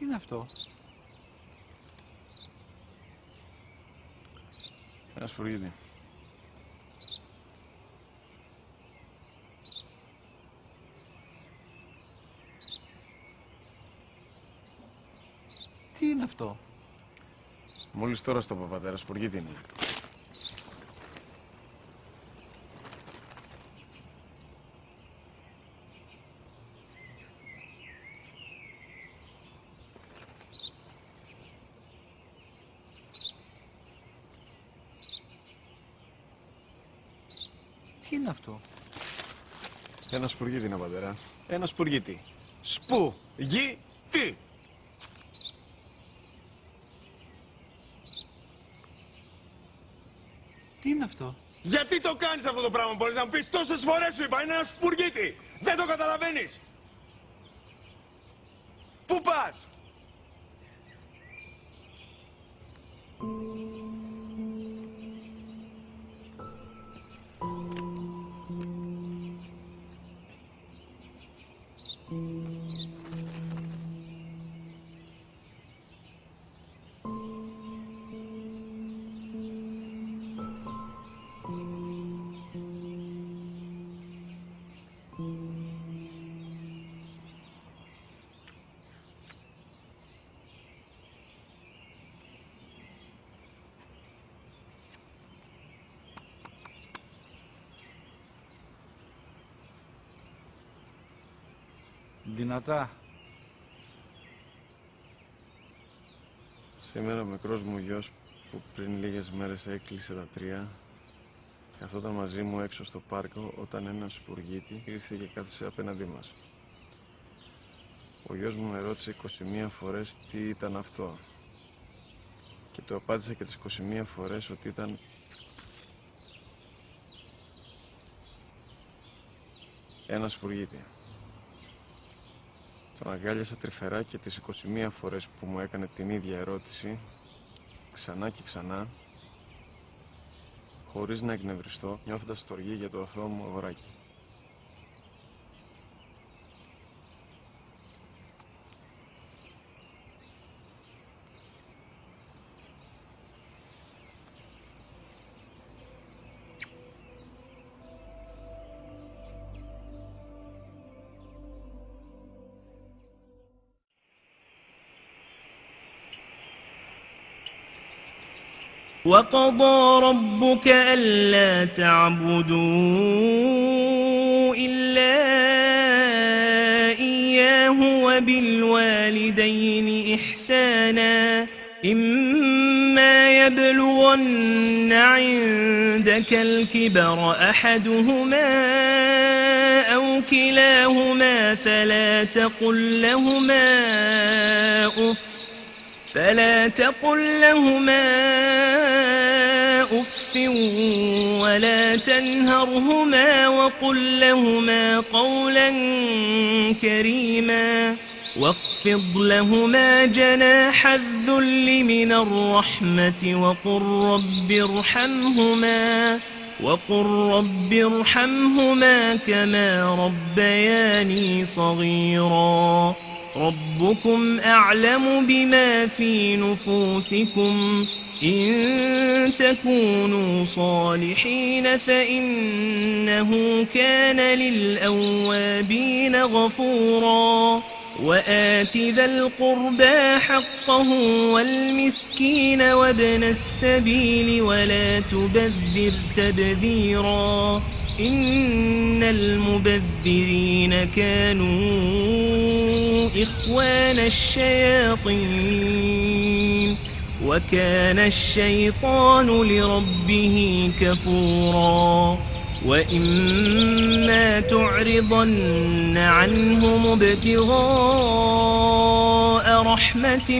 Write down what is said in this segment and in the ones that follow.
Τι είναι αυτό? Ένα σπουργίτη. Τι είναι αυτό? Μόλις τώρα στο πατέρα, σπουργίτη είναι. Τι είναι αυτό? Ένα σπουργίτη είναι, πατέρα. Ένα σπουργίτη. Σπου-γι-τι! Τι είναι αυτό? Γιατί το κάνεις αυτό το πράγμα, μπορείς να μου πεις? Τόσες φορές σου είπα, είναι ένα σπουργίτη! Δεν το καταλαβαίνεις! Πού πας? Δυνατά. Σήμερα ο μικρός μου γιος που πριν λίγες μέρες έκλεισε τα 3 καθόταν μαζί μου έξω στο πάρκο όταν ένας σπουργίτη ήρθε και κάθισε απέναντί μας. Ο γιος μου με ρώτησε 21 φορές τι ήταν αυτό και του απάντησα και τις 21 φορές ότι ήταν ένα σπουργίτη. Τον αγκάλιασα τρυφερά και τις 21 φορές που μου έκανε την ίδια ερώτηση, ξανά και ξανά, χωρίς να εκνευριστώ, νιώθοντας στοργή για το αθώο μου αγοράκι. وقضى ربك ألا تعبدوا إلا إياه وبالوالدين إحسانا إما يبلغن عندك الكبر أحدهما أو كلاهما فلا تقل لهما أف ولا تنهرهما وقل لهما قولا كريما واخفض لهما جناح الذل من الرحمة وقل رب ارحمهما كما ربياني صغيرا ربكم أعلم بما في نفوسكم إن تكونوا صالحين فإنه كان للأوابين غفورا وآت ذا القربى حقه والمسكين وابن السبيل ولا تبذر تبذيرا إن المبذرين كانوا إخوان الشياطين وكان الشيطان لربه كفورا وإما تعرضن عنهم ابتغاء رحمة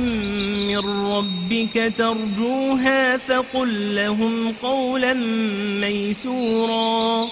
من ربك ترجوها فقل لهم قولا ميسورا